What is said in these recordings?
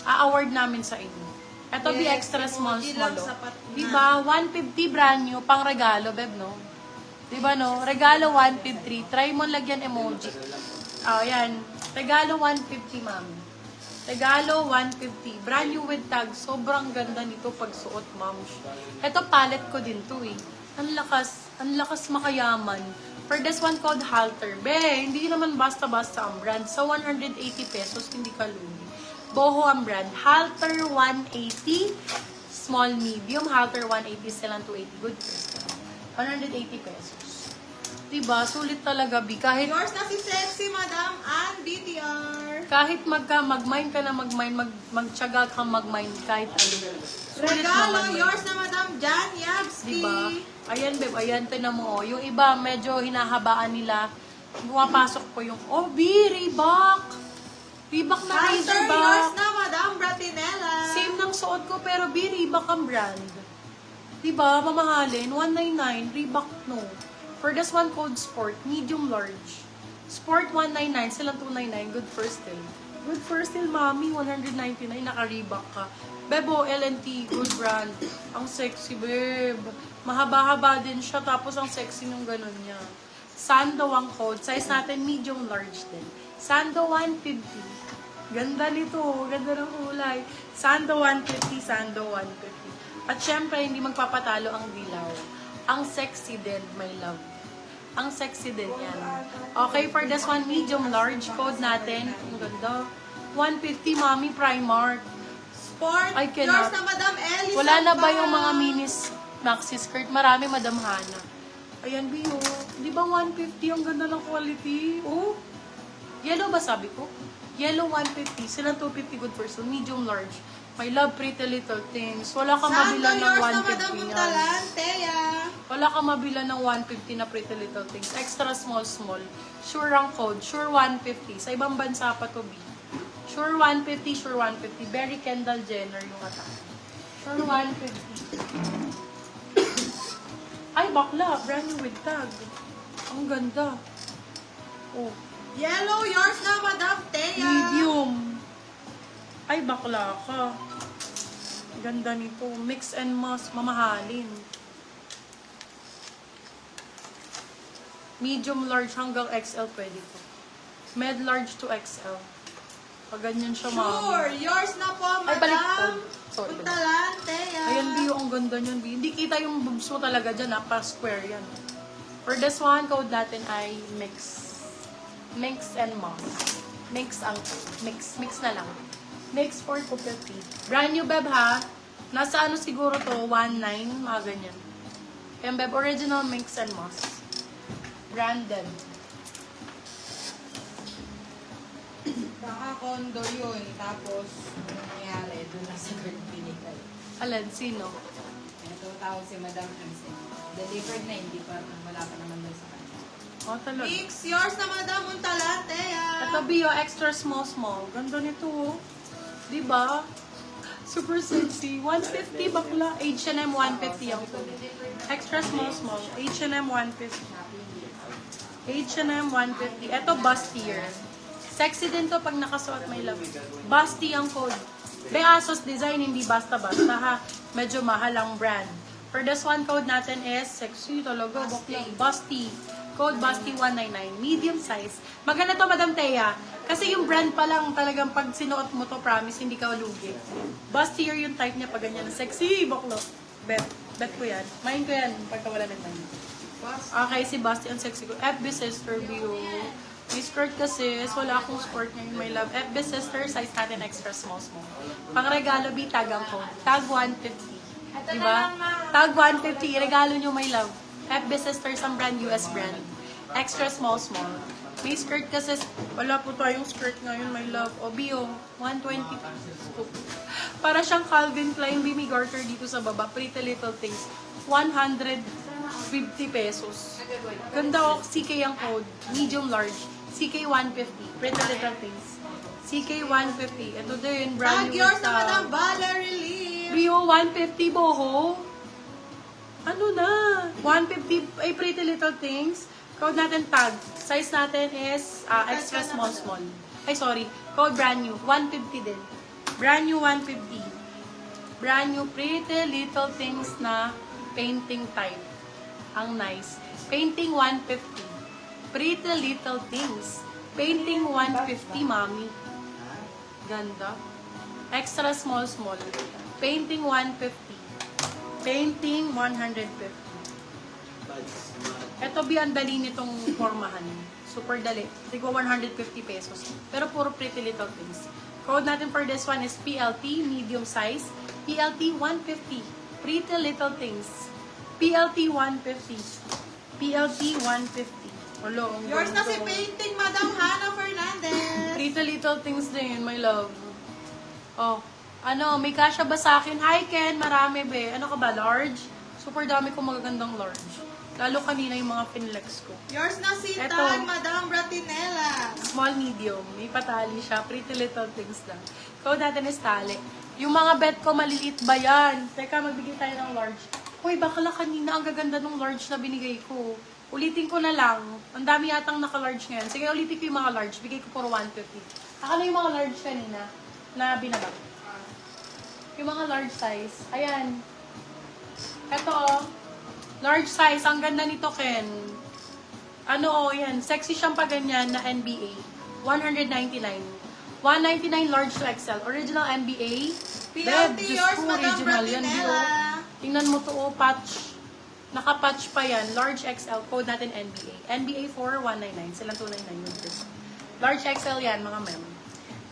A-award namin sa inyo. Ito, be Yes, extra small, emoji small. lang, sapat na. Diba? 150 brand new, pang regalo, beb, no? Diba, no? Regalo 153. Try mo lagyan emoji. Oh, yan. Regalo 150, ma'am. Regalo 150. Brand new with tag. Sobrang ganda nito pag suot, ma'am. Ito, palette ko din to, eh. Ang lakas makayaman. For this one called Halter. Be, hindi naman basta-basta ang brand. Sa 180 pesos, hindi ka lugi. Boho ang brand. Halter 180. Small, medium. Halter 180. Silang 280. Good first. 180 pesos. Diba? Sulit talaga, Bi. Kahit Yours na si Sexy Madam Ann BTR. kahit mag-mine ka na magtyaga kang mag-mine kahit ano. Sulit Regalo, naman, yours na Madam Jan Yabski. diba? Ayan, babe. Ayan, tinan mo. Yung iba, medyo hinahabaan nila. Pumapasok po yung, oh, B, Reebok. Reebok na Halter, yours Razorback. na Madam Bratinella. Same ng suot ko, pero B, Reebok ang brand. Diba? Mamahalin. 199. Reebok, no. For this one, code Sport. Medium, large. Sport, 199. Silang 299. Good first still. Good first still, mami. 199. Naka-Reebok ka. Bebo, LNT. Good brand. Ang sexy, babe. Mahaba-haba din siya. Tapos ang sexy nung ganun niya. Sando ang code. Size natin, medium, large din. Sando, 150. Ganda nito. Ganda ng kulay. Sando 150, Sando 150. At syempre, hindi magpapatalo ang dilaw. Ang sexy din, my love. Ang sexy din yan. Okay, for this one, medium large. Code natin. Ang ganda. 150, Mami Primark. Sport, I cannot. yours na Madam Ellie. Wala na ba yung mga minis maxi skirt? Marami, Madam Hana. Ayan, Bio. Di ba 150? Ang ganda ng quality. Oh. Yellow ba sabi ko? Yellow 150. Silang 250 good person. Medium large. My love, Pretty Little Things. Wala kang Santo, mabila ng yours na Madam 150 yan. Muntalan. Teya. Wala kang mabila ng 150 na Pretty Little Things. Extra small, small. Sure ang code. Sure 150. Sa ibang bansa pa to, B. Sure 150, sure 150. Very Kendall Jenner yung attack. Sure 150. Ay, bakla. Brand new with tag. Ang ganda. Oh. Yellow, yours na Madam Teya. Medium. Ay, bakla ka. Ganda nito. Mix and mass. Mamahalin. Medium, large hanggang XL pwede po. Med large to XL. Pag ganyan siya, Sure, mami. yours na po Ay, balik ko. Madam Sorry, balik. Muntalan. Teya. Ayan, Bio, ang ganda niyan, Bio. Hindi kita yung boobs mo talaga dyan, ha? Pa-square yan. For this one, code natin ay mix. Mix and moss. Mix ang mix. Mix na lang. Mix for 250. Brand new, Beb, ha? Nasa ano siguro to? 1.9, mga ganyan. Ayan, Beb, original mix and moss. Branded. Baka condo yun. Tapos, ano nangyari? Doon na sa Great Pinnacle. Alin, sino? Ito tawag si Madam Hazen. Delivered na, hindi pa. Wala pa naman doon sa kanya. Oh, talaga. Mix, yours na Madam Muntalan. Teya. Ito, Bio, extra small, small. Ganda nito, oh. Diba? Super sexy. 150 bakla. H&M 150 ang to. Extra small, small. H&M 150. H&M 150. Ito, bustier. Sexy din to pag nakasuot, my love. Busty ang code. Beasos design, hindi basta-basta, ha. Medyo mahal ang brand. For this one, code natin is sexy talaga. Bakla. Busty. Code Busty 199. Medium size. Maganda to, Madam Thea. Kasi yung brand pa lang talagang pag sinuot mo to, promise, hindi ka lugi. Bustier yung type niya pag ganyan. Sexy, baklo. Bet ko yan. Main ko yan pagka wala ng time. Okay, si Busty ang sexy ko. FB Sister View. May skirt kasi. Wala akong skirt ngayon, my love. FB Sister, size natin extra small, small. Pang regalo, B, tag ang code. Tag 150. Diba? Tag 150. Regalo nyo, my love. FB Sisters ang brand, US brand. Extra small, small. May skirt kasi, wala po tayong skirt ngayon, my love. O, Bio, 120. Para siyang Calvin Klein Bimmy Garter dito sa baba. Pretty Little Things. 150 pesos. Ganda, o. CK ang code. Medium large. CK 150. Pretty Little Things. CK 150. Ito din, brand Tag new. yours na Madam Valerie Lee. Bio 150 boho. Ano Ano na? 150 ay Pretty Little Things. Code natin tag. Size natin is extra small. Ay, sorry. Code brand new. 150 din. Brand new 150. Brand new Pretty Little Things na painting type. Ang nice. Painting 150. Pretty Little Things. Painting 150, mami. Ganda. Extra small. Painting 150. Painting 150. Ito, ang dali nitong formahan. Super dali. Siguro 150 pesos. Pero puro Pretty Little Things. Code natin for this one is PLT, medium size. PLT 150. Pretty Little Things. PLT 150. PLT 150. Olo, ang Yours na si ganda. painting, Madam Hannah Fernandez. Pretty Little Things din, my love. Oh, ano, may kasya ba sa akin? Hi, Ken, marami be. Ano ka ba, large? Super dami kong magagandang large. Lalo kanina yung mga pinlex ko. Yours na si Eto. Tan, Madam Bratinella. Small, medium. May patali siya. Pretty Little Things lang. Code natin is tali. Yung mga bet ko, maliliit ba yan? Teka, magbigay tayo ng large. Uy, bakala kanina ang gaganda ng large na binigay ko. Ulitin ko na lang. Ang dami yatang naka-large ngayon. Sige, ulitin ko yung mga large. Bigay ko puro 150. Akala yung mga large kanina na binabag. Yung mga large size. Ayan. Ito, oh. Large size. Ang ganda nito, Ken. Ano, oh, yan. Sexy siyang pa ganyan na NBA. 199. 199 large to XL. Original NBA. PLT, Diyos yours, ko, Madam original yan, Bratinella. Tingnan mo to, oh, patch. Naka-patch pa yan. Large XL. Code natin NBA. NBA 4, 199. Silang 299 yung first. Large XL yan, mga mem.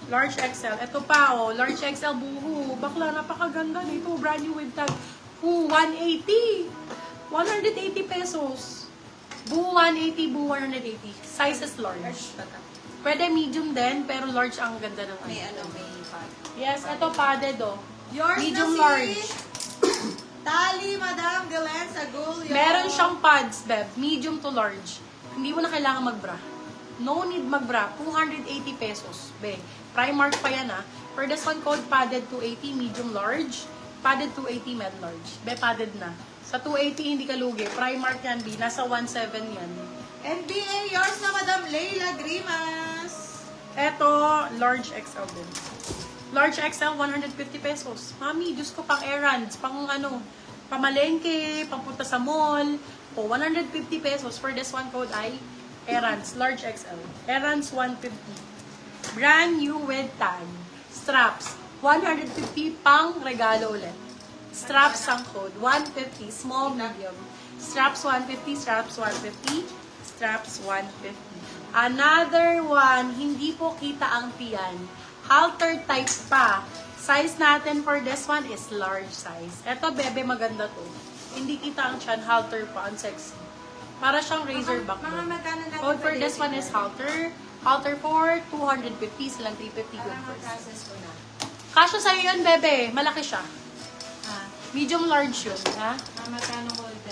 Large XL. Ito pa, oh. Large XL buhu. Bakla, napakaganda nito. Brand new with tag. 180. 180 pesos. Buhu 180, buhu 180. Size is large. Pwede medium din, pero large ang ganda ng May pad. Yes, ito padded, oh. Yours Medium na si large. Tali, Madam Galen Sagulio. Meron siyang pads, Beb. Medium to large. Hindi mo na kailangan magbra. No need magbra. 280 pesos, be. Primark pa yan, ah. For this one, code padded 280, medium large. Padded 280, med large. Be, padded na. Sa 280, hindi ka lugi. Primark yan, B. Nasa 1.7 yan. NBA, yours na Madam Leila Grimas. Eto, large XL din. Large XL, 150 pesos. Mami, Diyos ko, pang errands, pang ano, pamalengke, pangpunta sa mall. O, 150 pesos. For this one code ay errands, large XL. Errands, 150. Brand new with tag. Straps, 150 pang regalo ulit. Straps ang code, 150. Small, medium. Straps, 150. Straps, 150. Straps, 150. Another one, hindi po kita ang tiyan. Halter type pa. Size natin for this one is large size. Eto, bebe, maganda to. Hindi kita ang tiyan, halter pa, ang sexy. Para siyang razorback. Mga magkano natin Code for pwede this one is halter. Halter for 250, silang 350 good first. Process ko na. Kasya sa'yo yun, bebe. Malaki siya. Ah, Medium large yun, ha? magkano ko ito?